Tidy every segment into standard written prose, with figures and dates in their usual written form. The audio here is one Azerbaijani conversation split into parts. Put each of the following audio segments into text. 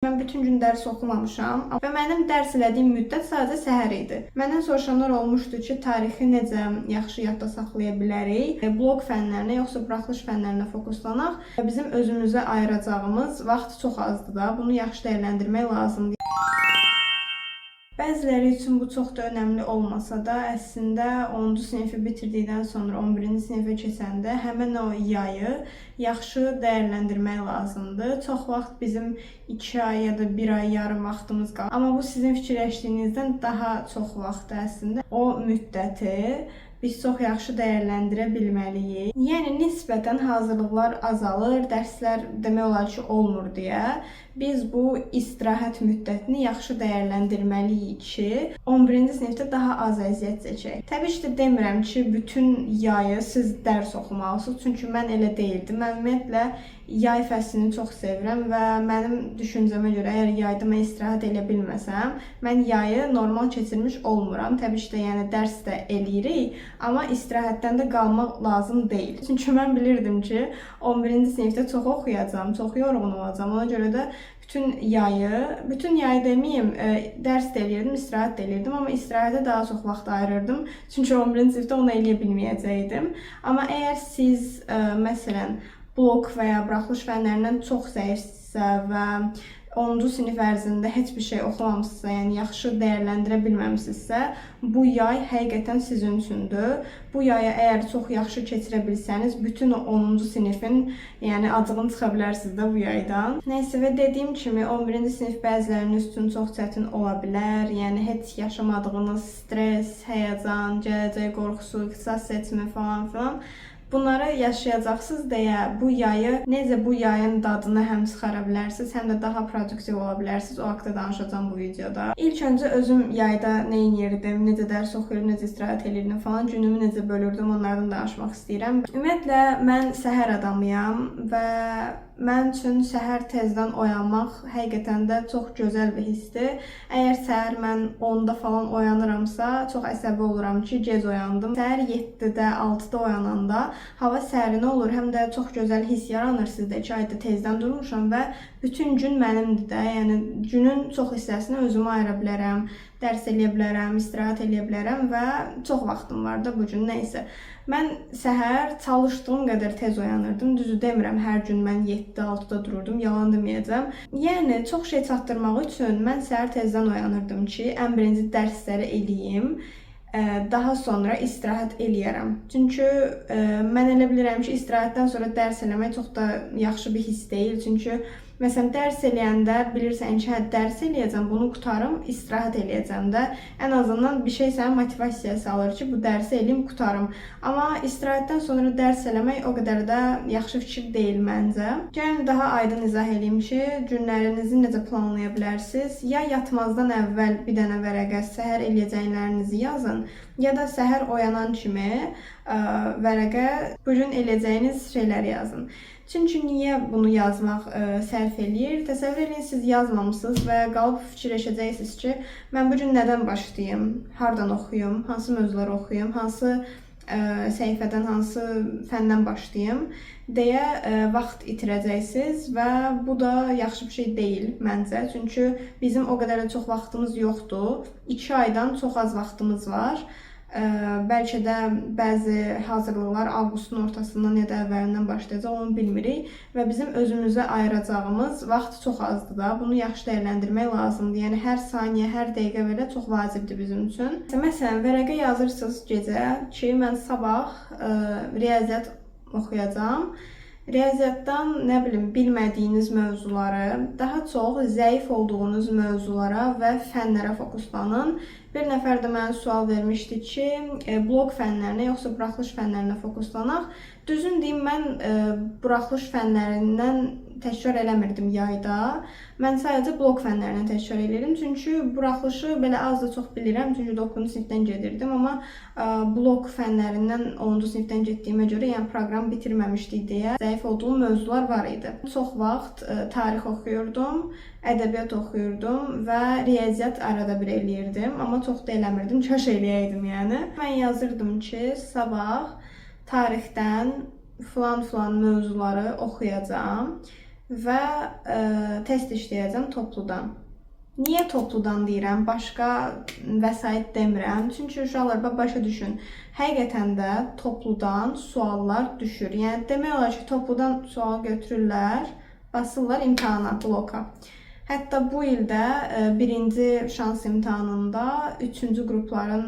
mən bütün gün dərs oxumamışam və mənim dərs elədiyim müddət sadəcə səhər idi. Məndən soruşanlar olmuşdu ki, tarixi necə yaxşı yadda saxlaya bilərik? Bloq fənlərinə yoxsa buraxılış fənlərinə fokuslanaq. Bizim özümüzə ayıracağımız vaxt çox azdır da. Bunu yaxşı dəyərləndirmək lazımdır. Bəziləri üçün bu çox da önəmli olmasa da, əslində 10-cu sinifi bitirdikdən sonra 11-ci sinifə keçəndə həmin o yayı yaxşı dəyərləndirmək lazımdır. Çox vaxt bizim 2 ay ya da 1 ay yarım vaxtımız qalır. Amma bu sizin fikirləşdiyinizdən daha çox vaxt əslində o müddəti biz çox yaxşı dəyərləndirə bilməliyik. Yəni nisbətən hazırlıqlar azalır, dərslər demək olar ki, olmur deyə biz bu istirahət müddətini yaxşı dəyərləndirməliyik ki, 11-ci sinifdə daha az əziyyət çəkək. Təbii ki, demirəm ki, bütün yayı siz dərs oxumalısınız, çünki mən elə deyildim. Mən ümumiyyətlə yay fəslini çox sevirəm və mənim düşüncəmə görə əgər yayda mən istirahət edə bilməsəm, mən yayı normal keçirmiş olmuram. Təbii ki, yəni dərs də eləyirik, amma istirahətdən də qalmaq lazım deyil. Çünki mən bilirdim ki, 11-ci sinifdə çox oxuyacağam, çox yorğun olacağam. Ona görə də bütün yayı deməyim, dərs də eləyirdim, istirahət də eləyirdim, amma istirahətə daha çox vaxt ayırırdım. Çünki 11-ci sinifdə onu eləyə bilməyəcəkdim. Amma əgər siz, məsələn, bloq və ya buraxılış fənlərindən çox zəifsinizsə və 10-cu sinif ərzində heç bir şey oxumamısınızsa, yəni yaxşı dəyərləndirə bilməmisinizsə, bu yay həqiqətən sizin üçündür. Bu yaya əgər çox yaxşı keçirə bilsəniz, bütün 10-cu sinifin yəni acığını çıxa bilərsiniz də bu yaydan. Nəysə və dediyim kimi 11-ci sinif bəziləriniz üçün çox çətin ola bilər. Yəni heç yaşamadığınız stres, həyəcan, gələcək qorxusu, ixtisas seçimi falan filan bunları yaşayacaqsınız deyə bu yayı, necə bu yayın dadını həm çıxara bilərsiniz, həm də daha produktiv ola bilərsiniz. O haqqda danışacağam bu videoda. İlk öncə özüm yayda nə edirdim, necə dərs oxuyurdum, necə istirahət edirdim falan, günümü necə bölürdüm, onlardan danışmaq istəyirəm. Ümumiyyətlə, mən səhər adamıyam və mən üçün səhər tezdən oyanmaq həqiqətən də çox gözəl bir hissdir. Əgər səhər mən 10-da falan oyanıramsa, çox əsəbi oluram ki, gec oyandım. Səhər 7-də, 6-da oyananda hava sərinə olur, həm də çox gözəl hiss yaranır sizdə ki, ayda tezdən durmuşam və bütün gün mənimdir də. Yəni günün çox hissəsini özümə ayıra bilərəm, dərs eləyə bilərəm, istirahət eləyə bilərəm və çox vaxtım var da bu gün nəysə. Mən səhər çalışdığım qədər tez oyanırdım. Düzü demirəm, hər gün mən 7-6-da dururdum, yalan deməyəcəm. Yəni çox şey çatdırmaq üçün mən səhər tezdən oyanırdım ki, ən birinci dərsləri eləyim. Daha sonra istirahət eləyərəm. Çünki mən elə bilirəm ki, istirahətdən sonra dərs eləmək çox da yaxşı bir hiss deyil. Çünki məsələn, dərs eləyəndə bilirsən ki, dərs eləyəcəm, bunu qutarım, istirahət eləyəcəm də. Ən azından bir şey sənə motivasiya salır ki, bu dərsi eləyim, qutarım. Amma istirahətdən sonra dərs eləmək o qədər də yaxşı fikir deyil məncə. Gəlin daha aydın izah eləyim ki, günlərinizi necə planlaya bilərsiniz? Ya yatmazdan əvvəl bir dənə vərəqə səhər eləyəcəklərinizi yazın, ya da səhər oyanan kimi vərəqə bugün eləyəcəyiniz şeyləri yazın. Çünki niyə bunu yazmaq sərf eləyir? Təsəvvür edin, siz yazmamısınız və qalıb fikirləşəcəksiniz ki, mən bugün nədən başlayım, hardan oxuyum, hansı mövzuları oxuyum, hansı səhifədən, hansı fəndən başlayım deyə vaxt itirəcəksiniz və bu da yaxşı bir şey deyil məncə. Çünki bizim o qədər də çox vaxtımız yoxdur. 2 aydan çox az vaxtımız var. Bəlkə də bəzi hazırlıqlar avqustun ortasından ya da əvvəlindən başlayacaq, onu bilmirik və bizim özümüzə ayıracağımız vaxt çox azdır da. Bunu yaxşı dəyərləndirmək lazımdır. Yəni hər saniyə, hər dəqiqə belə çox vacibdir bizim üçün. Məsələn, vərəqə yazırsınız gecə ki, mən sabah riyaziyyat oxuyacağam. Riyaziyyatdan, nə bilim, bilmədiyiniz mövzuları, daha çox zəif olduğunuz mövzulara və fənlərə fokuslanın. Bir nəfər də mənə sual vermişdi ki, bloq fənlərinə yoxsa buraxılış fənlərinə fokuslanaq. Düzün deyim, mən buraxılış fənlərindən təkrar eləmirdim yayda. Mən sadəcə bloq fənlərindən təkrar eləyirdim. Çünki buraxılışı belə az da çox bilirəm. Çünki 9-cu sinifdən gedirdim. Amma bloq fənlərindən 10-cu sinifdən getdiyimə görə, yəni proqram bitirməmişdik deyə zəif olduğum mövzular var idi. Çox vaxt tarix oxuyurdum, ədəbiyyat oxuyurdum və riyaziyyat arada bir eləyirdim. Amma çox da eləmirdim, kaş eləyəydim yəni. Mən yazırdım ki, sabah tarixdən filan mövzuları oxuyacağam və test işləyəcəm topludan. Niyə topludan deyirəm, başqa vəsait demirəm? Çünki uşaqlar başa düşün, həqiqətən də topludan suallar düşür. Yəni demək olar ki, topludan sual götürürlər, basırlar imtahana, bloka. Hətta bu ildə birinci şans imtahanında 3-cü qrupların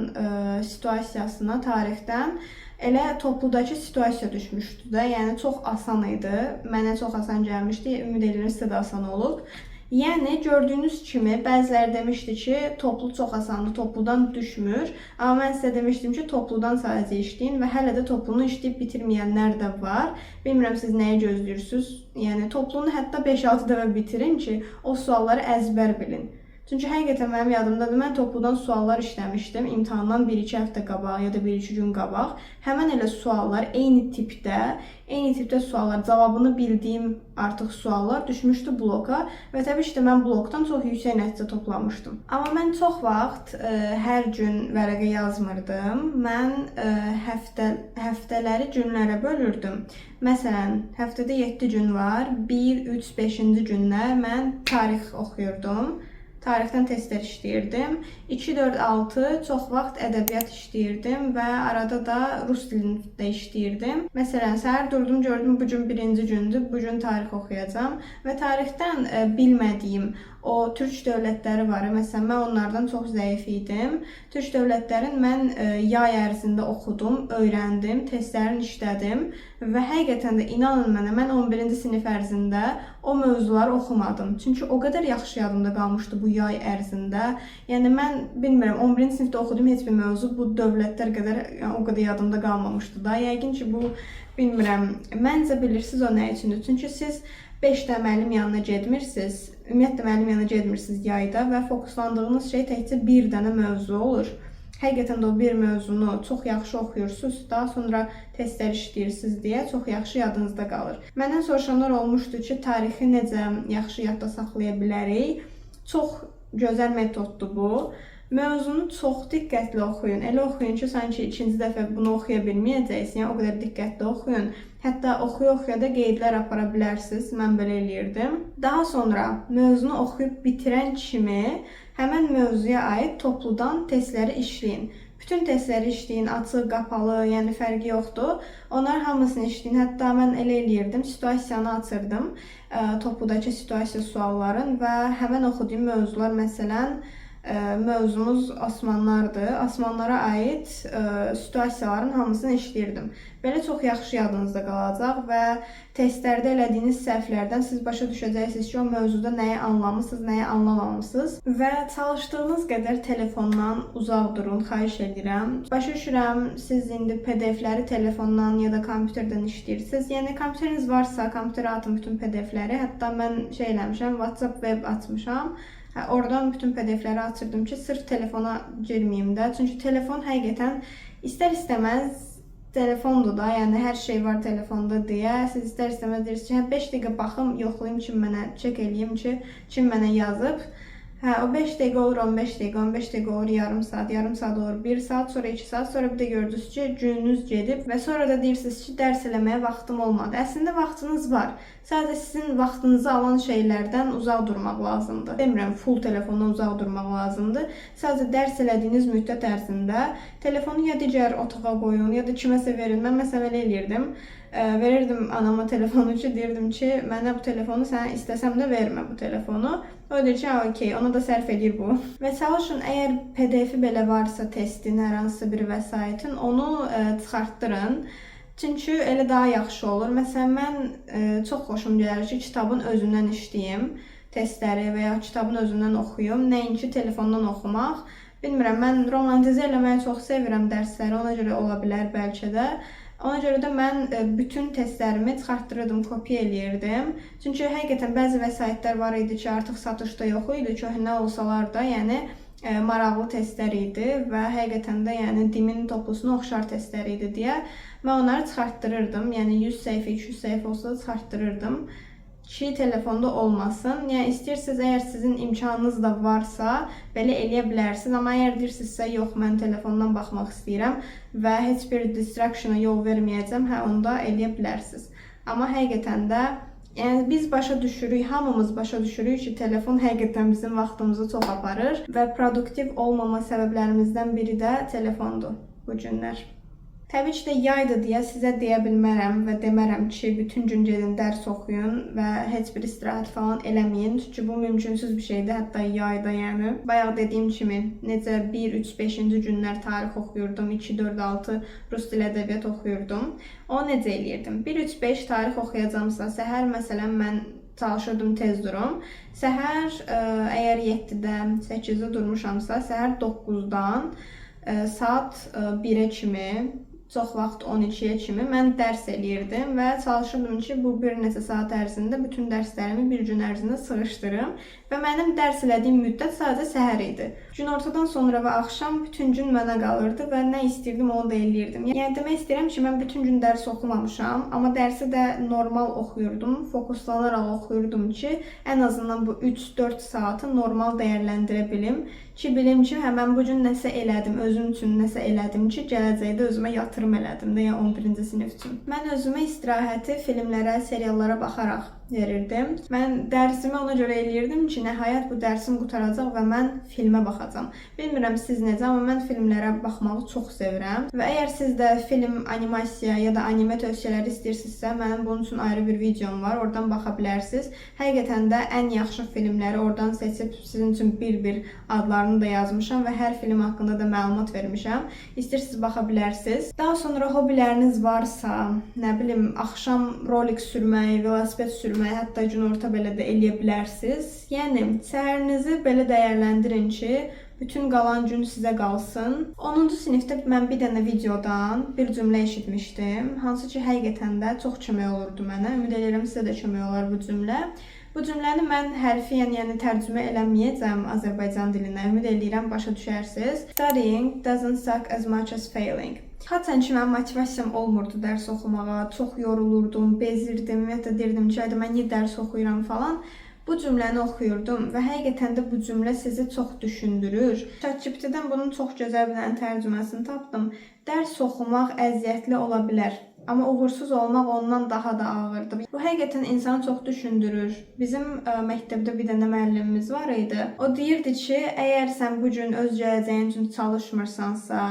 situasiyasına tarixdən elə topludakı situasiya düşmüşdü də. Yəni çox asan idi. Mənə çox asan gəlmişdi. Ümid edirəm sizə də asan olub. Yəni gördüyünüz kimi bəziləri demişdi ki, toplu çox asandır, topludan düşmür. Amma mən sizə demişdim ki, topludan sadəcə işləyin və hələ də toplunu işləyib bitirməyənlər də var. Bilmirəm siz nəyi gözləyirsiniz. Yəni toplunu hətta 5-6 dəfə bitirin ki, o sualları əzbər bilin. Çünki həqiqətən mənim yadımdadır, mən topludan suallar işləmişdim. İmtahandan 1-2 həftə qabaq ya da 1-2 gün qabaq. Həmən elə suallar eyni tipdə suallar, cavabını bildiyim artıq suallar düşmüşdü bloka və təbii ki, mən blokdan çox yüksək nəticə toplamışdım. Amma mən çox vaxt hər gün vərəqə yazmırdım. Mən həftələri günlərə bölürdüm. Məsələn, həftədə 7 gün var. 1, 3, 5-ci günlər mən tarix oxuyurdum. Tarixdən testlər işləyirdim. 2, 4, 6 çox vaxt ədəbiyyat işləyirdim və arada da rus dilində işləyirdim. Məsələn, səhər durdum, gördüm bu gün 1-ci gündür, bu gün tarix oxuyacağam və tarixdən bilmədiyim o türk dövlətləri var. Məsələn, mən onlardan çox zəif idim. Türk dövlətlərini mən yay ərzində oxudum, öyrəndim, testlərini işlədim və həqiqətən də inanın mənə, mən 11-ci sinif ərzində o mövzuları oxumadım. Çünki o qədər yaxşı yadımda qalmışdı bu yay ərzində. Yəni mən bilmirəm, 11-ci sinifdə oxudum heç bir mövzu bu dövlətlər qədər, yəni o qədər yadımda qalmamışdı da. Yəqin ki, bu bilmirəm, məncə bilirsiniz o nə üçündür. Çünki siz 5 də müəllim yanına getmirsiniz, ümumiyyətlə müəllim yanına getmirsiniz yayda və fokuslandığınız şey təkcə bir dənə mövzu olur. Həqiqətən də o bir mövzunu çox yaxşı oxuyursunuz, daha sonra testlər işləyirsiniz deyə çox yaxşı yadınızda qalır. Məndən soruşanlar olmuşdu ki, tarixi necə yaxşı yadda saxlaya bilərik? Çox gözəl metoddur bu. Mövzunu çox diqqətli oxuyun. Elə oxuyun ki, sanki ikinci dəfə bunu oxuya bilməyəcəksiniz. Yəni o qədər diqqətli oxuyun. Hətta oxuya-oxuya da qeydlər apara bilərsiniz. Mən belə eləyirdim. Daha sonra mövzunu oxuyub bitirən kimi həmən mövzuya aid topludan testləri işləyin. Bütün testləri işləyin, açıq, qapalı, yəni fərqi yoxdur. Onların hamısını işləyin. Hətta mən elə eləyirdim, situasiyanı açırdım. Topludakı situasiya sualların və həmən oxuduğum mövzular, məsələn, mövzumuz Osmanlılardır. Osmanlılara aid situasiyaların hamısını işləyirdim. Belə çox yaxşı yadınızda qalacaq və testlərdə elədiyiniz səhvlərdən siz başa düşəcəksiniz ki, o mövzuda nəyi anlamısınız, nəyi anlamamışsınız və çalışdığınız qədər telefondan uzaq durun, xahiş edirəm. Başa düşürəm, siz indi PDF-ləri telefondan ya da kompüterdən işləyirsiniz. Yəni kompüteriniz varsa, kompüterə atın bütün PDF-ləri. Hətta mən şey eləmişəm, WhatsApp web açmışam. Oradan bütün PDF-ləri açırdım ki, sırf telefona girməyim də. Çünki telefon həqiqətən istər-istəməz telefondur da, yəni hər şey var telefonda deyə. Siz istər-istəməz deyirsiniz ki, 5 dəqiqə baxım, yoxlayım kim mənə, çek eləyim ki, kim mənə yazıb. O 5 dəqiqə olur 15 dəqiqə, 15 dəqiqə olur yarım saat olur 1 saat, sonra 2 saat, sonra bir də gördünüz ki, gününüz gedib və sonra da deyirsiniz ki, dərs eləməyə vaxtım olmadı. Əslində vaxtınız var. Sadəcə sizin vaxtınızı alan şeylərdən uzaq durmaq lazımdır. Demirəm, full telefondan uzaq durmaq lazımdır. Sadəcə dərs elədiyiniz müddət ərzində telefonu ya digər otağa qoyun, ya da kiməsə verin. Mən məsələn elə eləyirdim. Verirdim anama telefonu ki, deyirdim ki, mənə bu telefonu sənə istəsəm də vermə bu telefonu. O deyir ki, okey, ona da sərf edir bu. Və çalışın, əgər PDF-i belə varsa testin, hər hansısa bir vəsaitin, onu çıxartdırın. Çünki elə daha yaxşı olur. Məsələn, mən çox xoşum gəlir ki, kitabın özündən işləyim, testləri və ya kitabın özündən oxuyum, nəinki telefondan oxumaq. Bilmirəm, mən romantizə eləməyi çox sevirəm dərsləri, ona görə ola bilər bəlkə də. Ona görə də mən bütün testlərimi çıxartdırırdım, kopya eləyirdim. Çünki həqiqətən bəzi vəsaitlər var idi ki, artıq satışda yox idi, köhnə olsalar da, yəni maraqlı testlər idi və həqiqətən də yəni dimin toplusuna oxşar testlər idi deyə mən onları çıxartdırırdım. Yəni 100 səhifə, 200 səhifə olsa da çıxartdırırdım ki, telefonda olmasın. Yəni istəyirsiniz, əgər sizin imkanınız da varsa, belə eləyə bilərsiniz. Amma əgər deyirsinizsə, yox, mən telefondan baxmaq istəyirəm və heç bir distraction-a yol verməyəcəm, onda eləyə bilərsiniz. Amma həqiqətən də Yəni biz başa düşürük, hamımız başa düşürük ki, telefon həqiqətən bizim vaxtımızı çox aparır və produktiv olmama səbəblərimizdən biri də telefondur bu günlər. Təbii ki də yaydır deyə sizə deyə bilmərəm və demərəm ki, bütün gün gedin dərs oxuyun və heç bir istirahət falan eləməyin. Çünki bu mümkünsüz bir şeydir, hətta yayda yəni. Bayaq dediyim kimi, necə 1, 3, 5-ci günlər tarix oxuyurdum, 2, 4, 6 rus dil ədəbiyyat oxuyurdum. O necə eləyirdim? 1, 3, 5 tarix oxuyacamsa, səhər məsələn mən çalışırdım tez durum. Səhər əgər 7-də, 8-də durmuşamsa, səhər 9-dan saat 1-ə kimi, çox vaxt 12-yə kimi mən dərs eləyirdim və çalışırdım ki, bu bir neçə saat ərzində bütün dərslərimi bir gün ərzində sığışdırım və mənim dərs elədiyim müddət sadəcə səhər idi. Günortadan sonra və axşam bütün gün mənə qalırdı və nə istəyirdim onu da eləyirdim. Yəni demək istəyirəm ki, mən bütün gün dərs oxumamışam, amma dərsi də normal oxuyurdum, fokuslanaraq oxuyurdum ki, ən azından bu 3-4 saatı normal dəyərləndirə bilim. Ki, bilim ki, mən bu gün nəsə elədim, özüm üçün nəsə elədim ki, gələcəkdə özümə yatırım elədim də, yəni 11-ci sinif üçün. Mən özümə istirahəti filmlərə, seriallara baxaraq verirdim. Mən dərsimi ona görə eləyirdim ki, nəhayət bu dərsim qutaracaq və mən filmə baxacam. Bilmirəm siz necə, amma mən filmlərə baxmağı çox sevirəm. Və əgər siz də film, animasiya ya da anime tövsiyələri istəyirsinizsə, mənim bunun üçün ayrı bir videom var, oradan baxa bilərsiniz. Həqiqətən də ən yaxşı filmləri oradan seçib sizin üçün bir-bir adlarını da yazmışam və hər film haqqında da məlumat vermişəm. İstəyirsiniz baxa bilərsiniz. Daha sonra hobiləriniz varsa, nə bilim, axşam rolik sürmək, velosiped sürmək, hətta günorta belə də eləyə bilərsiniz. Yəni, səhərinizi belə dəyərləndirin ki, bütün qalan gün sizə qalsın. 10-cu sinifdə mən bir dənə videodan bir cümlə eşitmişdim. Hansı ki, həqiqətən də çox kömək olurdu mənə. Ümid edirəm sizə də kömək olar bu cümlə. Bu cümləni mən hərfiyyən, yəni tərcümə eləməyəcəm Azərbaycan dilinə. Ümid edirəm başa düşərsiniz. Studying doesn't suck as much as failing. Haçan ki, mənim motivasiyam olmurdu dərs oxumağa, çox yorulurdum, bezirdim, hətta deyirdim ki, mən niyə dərs oxuyuram falan. Bu cümləni oxuyurdum və həqiqətən də bu cümlə sizi çox düşündürür. ChatGPT-dən bunun çox gözəl bir tərcüməsini tapdım. Dərs oxumaq əziyyətli ola bilər, amma uğursuz olmaq ondan daha da ağırdır. Bu həqiqətən insanı çox düşündürür. Bizim məktəbdə bir dənə müəllimimiz var idi. O deyirdi ki, əgər sən bu gün öz gələcəyin üçün çalışmırsansa,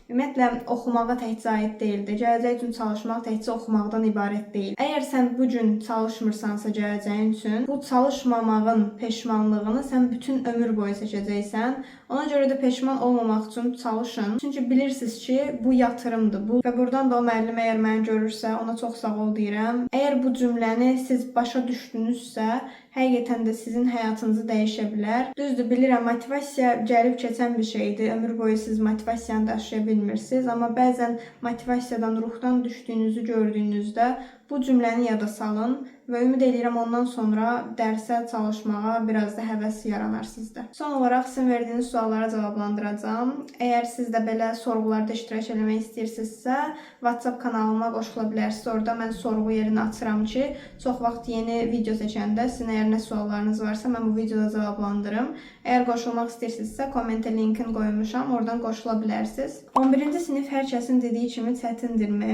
ümumiyyətlə oxumağa təkcə aid deyildi. Gələcək üçün çalışmaq təkcə oxumaqdan ibarət deyil. Əgər sən bu gün çalışmırsansa gələcəyin üçün, bu çalışmamağın peşmanlığını sən bütün ömür boyu çəkəcəksən. Ona görə də peşman olmamaq üçün çalışın. Çünki bilirsiniz ki, bu yatırımdır bu. Və buradan da o müəllim əgər məni görürsə, ona çox sağ ol deyirəm. Əgər bu cümləni siz başa düşdünüzsə, həqiqətən də sizin həyatınızı dəyişə bilər. Düzdür, bilirəm, motivasiya gəlib keçən bir şeydir. Ömür boyu siz motivasiyanı daşıya bilmirsiniz. Amma bəzən motivasiyadan, ruhdan düşdüyünüzü gördüyünüzdə bu cümləni yada salın və ümid edirəm ondan sonra dərsə çalışmağa biraz da həvəs yaranar sizdə. Son olaraq sizin verdiyiniz suallara cavablandıracağam. Əgər siz də belə sorğularda iştirak etmək istəyirsinizsə, WhatsApp kanalıma qoşula bilərsiniz. Orada mən sorğu yerini açıram ki, çox vaxt yeni video seçəndə sizin əgər nə suallarınız varsa, mən bu videoda cavablandırım. Əgər qoşulmaq istəyirsinizsə, kommentə linkini qoymuşam, oradan qoşula bilərsiniz. 11-ci sinif hər kəsin dediyi kimi çətindirmi?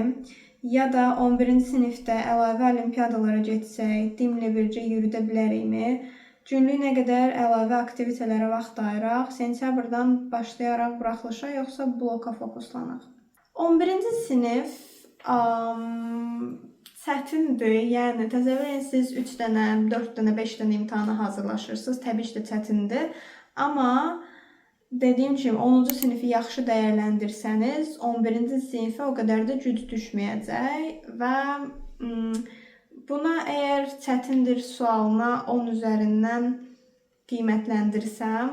Ya da 11-ci sinifdə əlavə olimpiadalara getsək, dimlə bircə yürüdə bilərikmi? Günlük nə qədər əlavə aktivitelərə vaxt ayıraq, sentyabrdan başlayaraq buraxılışa, yoxsa bloka fokuslanaq? 11-ci sinif çətindir. Yəni, təsəvvür siz 3 dənə, 4 dənə, 5 dənə imtahana hazırlaşırsınız. Təbii ki də çətindir. Amma dediyim kimi 10-cu sinifi yaxşı dəyərləndirsəniz, 11-ci sinifə o qədər də güc düşməyəcək və buna əgər çətindir sualına 10 üzərindən qiymətləndirsəm,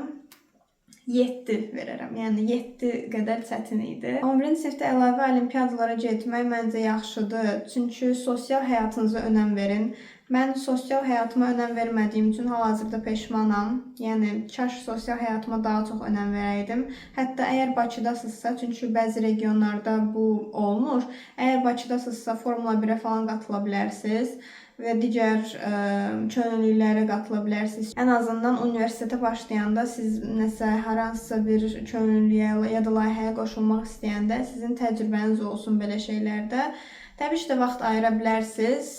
7 verərəm. Yəni 7 qədər çətin idi. 11-ci sinifdə əlavə olimpiadalara getmək məncə yaxşıdır. Çünki sosial həyatınıza önəm verin. Mən sosial həyatıma önəm vermədiyim üçün hal-hazırda peşmanam. Yəni kaş sosial həyatıma daha çox önəm verəydim. Hətta əgər Bakıdasınızsa, çünki bəzi regionlarda bu olmur. Əgər Bakıdasınızsa Formula 1-ə falan qatıla bilərsiniz və digər könüllülərə qatıla bilərsiniz. Ən azından universitetə başlayanda siz nəsə hansısa bir könüllüyə ya da layihəyə qoşulmaq istəyəndə sizin təcrübəniz olsun belə şeylərdə. Təbii ki də vaxt ayıra bilərsiniz.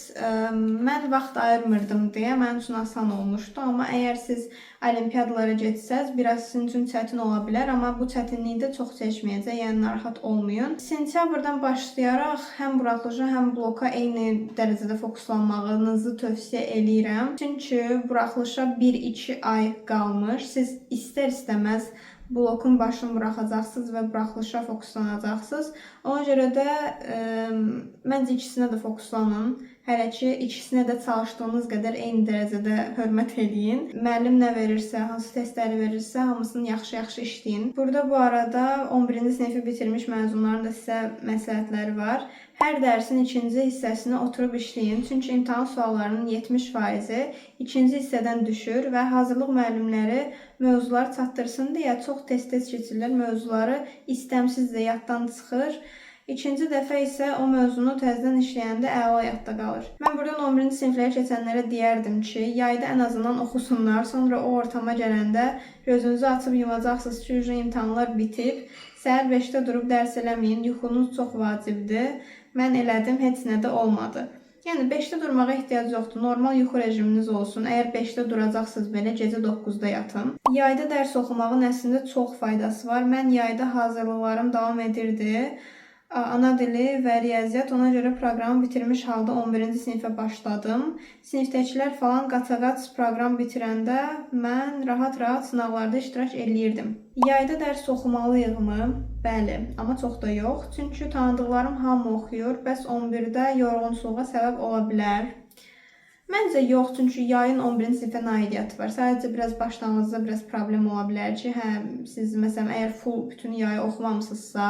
Mən vaxt ayırmırdım deyə mənim üçün asan olmuşdu. Amma əgər siz olimpiadalara getsəz, biraz sizin üçün çətin ola bilər. Amma bu çətinliyi də çox çəkməyəcək, yəni narahat olmayın. Sentyabrdan başlayaraq həm buraxılışı, həm bloka eyni dərəcədə fokuslanmağınızı tövsiyə eləyirəm. Çünki buraxılışa 1-2 ay qalmış. Siz istər-istəməz blokun başını buraxacaqsınız və buraxılışa fokuslanacaqsınız. Ona görə də məncə ikisinə də fokuslanın. Hələ ki, ikisinə də çalışdığınız qədər eyni dərəcədə hörmət eləyin. Müəllim nə verirsə, hansı testləri verirsə, hamısını yaxşı-yaxşı işləyin. Burada bu arada 11-ci sinifi bitirmiş məzunların da sizə məsləhətləri var. Hər dərsin ikinci hissəsini oturub işləyin. Çünki imtahan suallarının 70%-i ikinci hissədən düşür və hazırlıq müəllimləri mövzuları çatdırsın deyə çox test-test keçirlər. Mövzuları istəmsizcə yaddan çıxır. İkinci dəfə isə o mövzunu təzədən işləyəndə əla yadda qalır. Mən buradan 11-ci siniflərə keçənlərə deyərdim ki, yayda ən azından oxusunlar. Sonra o ortama gələndə gözünüzü açıb yumacaqsınız ki, imtahanlar bitib. Səhər 5-də durub dərs eləməyin, yuxunuz çox vacibdir. Mən elədim, heç nə də olmadı. Yəni 5-də durmağa ehtiyac yoxdur. Normal yuxu rejiminiz olsun. Əgər 5-də duracaqsınız belə, gecə 9-da yatın. Yayda dərs oxumağın əslində çox faydası var. Mən yayda hazırlıqlarım davam edirdi. Ana dili və riyaziyyat, ona görə proqramı bitirmiş halda 11-ci sinifə başladım. Sinifdəkilər falan qaça-qaç proqram bitirəndə mən rahat-rahat sınavlarda iştirak eləyirdim. Yayda dərs oxumalıyıqmı? Bəli, amma çox da yox. Çünki tanıdıqlarım hamı oxuyur. Bəs 11-də yorğunçuluğa səbəb ola bilər. Məncə yox, çünki yayın 11-ci sinifə aidiyyatı var. Sadəcə biraz başlanğıcda biraz problem ola bilər ki, siz məsələn əgər full bütün yayı oxumamısınızsa,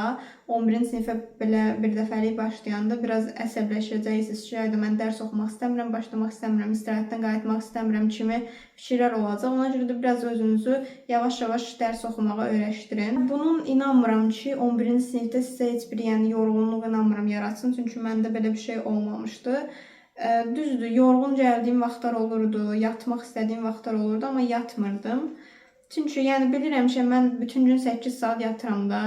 11-ci sinifə belə bir dəfəlik başlayanda biraz əsəbləşəcəksiniz ki, yayda mən dərs oxumaq istəmirəm, başlamaq istəmirəm, istirahətdən qayıtmaq istəmirəm kimi fikirlər olacaq. Ona görə də biraz özünüzü yavaş-yavaş dərs oxumağa öyrəşdirin. Bunun inanmıram ki, 11-ci sinifdə sizə heç bir yorğunluq inanmıram yaratsın, çünki məndə belə bir şey olmamışdı. Düzdür, yorğun gəldiyim vaxtlar olurdu, yatmaq istədiyim vaxtlar olurdu, amma yatmırdım. Çünki bilirəm ki, mən bütün gün 8 saat yatıram da,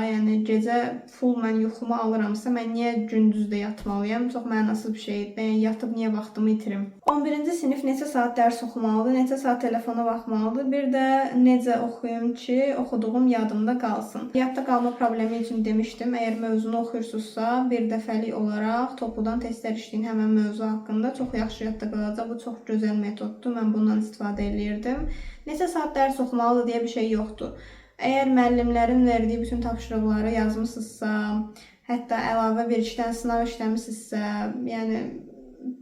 gecə full mən yuxumu alıramsa, mən niyə gündüz də yatmalıyam? Çox mənasız bir şeydir. Yatıb niyə vaxtımı itirim? 11-ci sinif neçə saat dərs oxumalıdır, neçə saat telefona baxmalıdır, bir də necə oxuyum ki, oxuduğum yadımda qalsın. Yadda qalma problemi üçün demişdim, əgər mövzunu oxuyursunuzsa, bir dəfəlik olaraq topludan testlər işləyin həmən mövzu haqqında, çox yaxşı yadda qalacaq. Bu çox gözəl metoddur, mən bundan istifadə edirdim. Neçə saat dərs oxumalıdır deyə bir şey yoxdur. Əgər müəllimlərin verdiyi bütün tapşırıqları yazmısınızsa, hətta əlavə bir işdən sınav işləmisinizsə,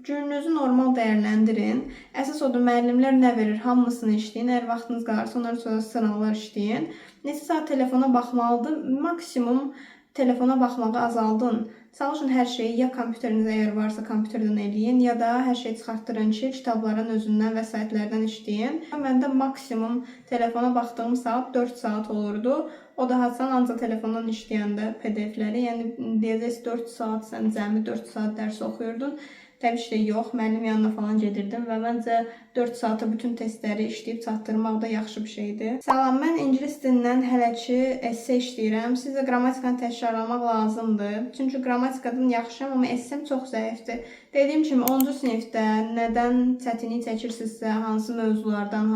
gününüzü normal dəyərləndirin. Əsas odur, müəllimlər nə verir, hamısını işləyin. Əgər vaxtınız qalırsa, ondan sonra sınavlar işləyin. Neçə saat telefona baxmalıdır? Maksimum telefona baxmağı azaldın. Çalışın hər şeyi ya kompüteriniz əgər varsa kompüterdən eləyin, ya da hər şeyi çıxartdırın ki, kitabların özündən, vəsaitlərdən işləyin. Məndə maksimum telefona baxdığım saat 4 saat olurdu. O da haçan ancaq telefondan işləyəndə PDF-ləri, deyəcəksiniz 4 saat, sən cəmi 4 saat dərs oxuyurdun. Təbii ki də yox, müəllim yanına falan gedirdim və məncə 4 saata bütün testləri işləyib çatdırmaq da yaxşı bir şeydir. Salam, mən ingilis dilindən hələ ki esse işləyirəm. Sizə qrammatikanı təkrarlamaq lazımdır. Çünki qrammatikadan yaxşıyam, amma essem çox zəifdir. Dediyim kimi 10-cu sinifdə nədən çətinlik çəkirsinizsə, hansı mövzulardan,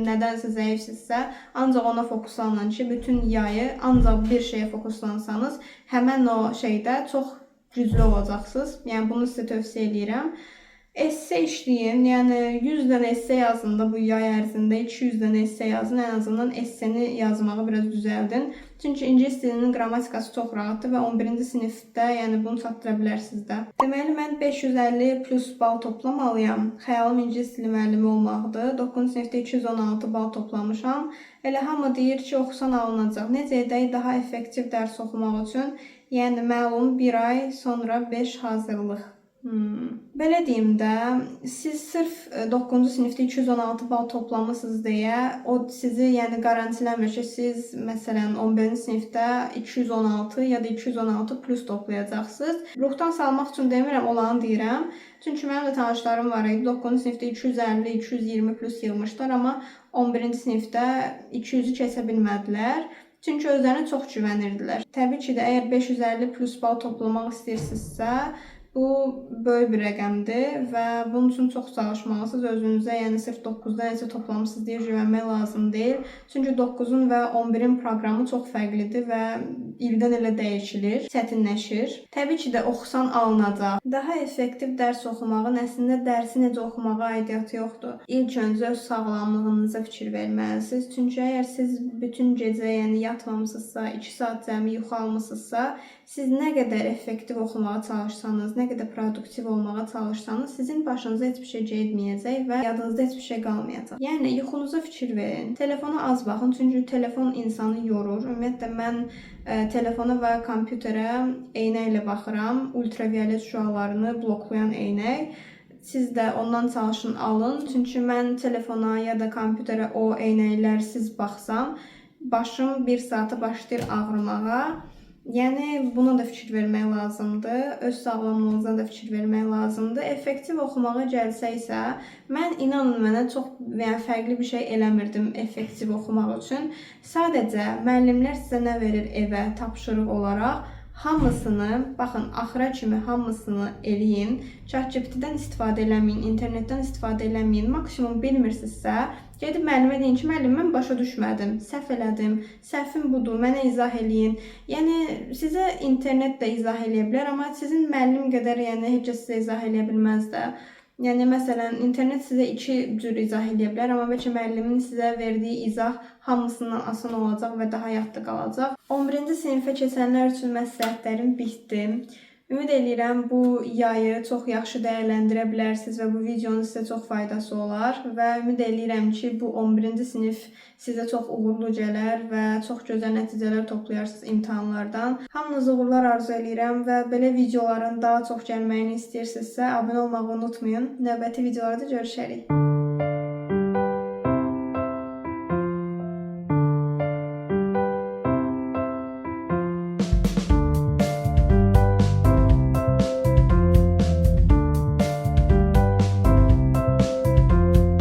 nədənsə zəifsinizsə, ancaq ona fokuslanın ki, bütün yayı ancaq bir şeyə fokuslansanız, həmən o şeydə çox güclü olacaqsınız. Bunu sizə tövsiyə edirəm. Esse işləyin. 100 dənə esse yazın da bu yay ərzində, 200 dənə esse yazın. Ən azından esseni yazmağı biraz düzəldin. Çünki ingilis dilinin qrammatikası çox rahatdır və 11-ci sinifdə bunu çatdıra bilərsiniz də. Deməli, mən 550 plus bal toplamalıyam. Xəyalım ingilis dili müəllimi olmaqdır. 9-cu sinifdə 216 bal toplamışam. Elə hamı deyir ki, oxusan alınacaq. Necə edək daha effektiv dərs oxumaq üçün? Məlum 1 ay sonra 5 hazırlıq. Belə deyim də, siz sırf 9-cu sinifdə 216 bal toplamısınız deyə, o sizi qarantiləmir ki, siz məsələn 11-ci sinifdə 216 ya da 216 plus toplayacaqsınız. Ruhdan salmaq üçün demirəm, olanı deyirəm. Çünki mənim də tanışlarım var idi, 9-cu sinifdə 250, 220 plus yığmışlar, amma 11-ci sinifdə 200-ü keçə bilmədilər. Çünki özlərinə çox güvənirdilər. Təbii ki də əgər 550 plus bal toplamaq istəyirsinizsə, bu böyük bir rəqəmdir və bunun üçün çox çalışmalısınız. Özünüzə, yəni sırf 9-dan necə toplamısınız deyə güvənmək lazım deyil. Çünki 9-un və 11-in proqramı çox fərqlidir və ildən ilə dəyişilir, çətinləşir. Təbii ki də oxusan alınacaq. Daha effektiv dərs oxumağın əslində dərsi necə oxumağa aidiyyatı yoxdur. İlk öncə öz sağlamlığınıza fikir verməlisiniz. Çünki əgər siz bütün gecə, yəni yatmamısınızsa, 2 saat cəmi yuxu almısınızsa, siz nə qədər effektiv oxumağa çalışsanız, nə qədər produktiv olmağa çalışsanız, sizin başınıza heç bir şey getməyəcək və yadınızda heç bir şey qalmayacaq. Yəni yuxunuza fikir verin. Telefona az baxın, çünki telefon insanı yorur. Ümumiyyətlə mən telefona və kompüterə eynək ilə baxıram. Ultraviolet şüalarını bloklayan eynək. Siz də ondan çalışın alın. Çünki mən telefona ya da kompüterə o eynəklərsiz baxsam, başım 1 saata başlayır ağrımağa. Yəni buna da fikir vermək lazımdır. Öz sağlamlığınıza da fikir vermək lazımdır. Effektiv oxumağa gəlsə isə, mən inanın mənə çox fərqli bir şey eləmirdim effektiv oxumaq üçün. Sadəcə müəllimlər sizə nə verir evə tapşırıq olaraq, hamısını, baxın, axıra kimi hamısını eləyin. ChatGPT-dən istifadə eləməyin, internetdən istifadə eləməyin. Maksimum bilmirsinizsə, gedib müəllimə deyin ki, müəllim, mən başa düşmədim, səhv elədim, səhvim budur, mənə izah eləyin. Yəni sizə internet də izah eləyə bilər, amma sizin müəllim qədər yəni heç kəs sizə izah eləyə bilməz də. Yəni məsələn, internet sizə 2 cür izah eləyə bilər, amma bəlkə müəllimin sizə verdiyi izah hamısından asan olacaq və daha yadda qalacaq. 11-ci sinifə keçənlər üçün məsləhətlərim bitdi. Ümid edirəm bu yayı çox yaxşı dəyərləndirə bilərsiniz və bu videonun sizə çox faydası olar və ümid edirəm ki, bu 11-ci sinif sizə çox uğurlu gələr və çox gözəl nəticələr toplayarsınız imtahanlardan. Hamınıza uğurlar arzu edirəm və belə videoların daha çox gəlməyini istəyirsinizsə, abunə olmağı unutmayın. Növbəti videolarda görüşərik.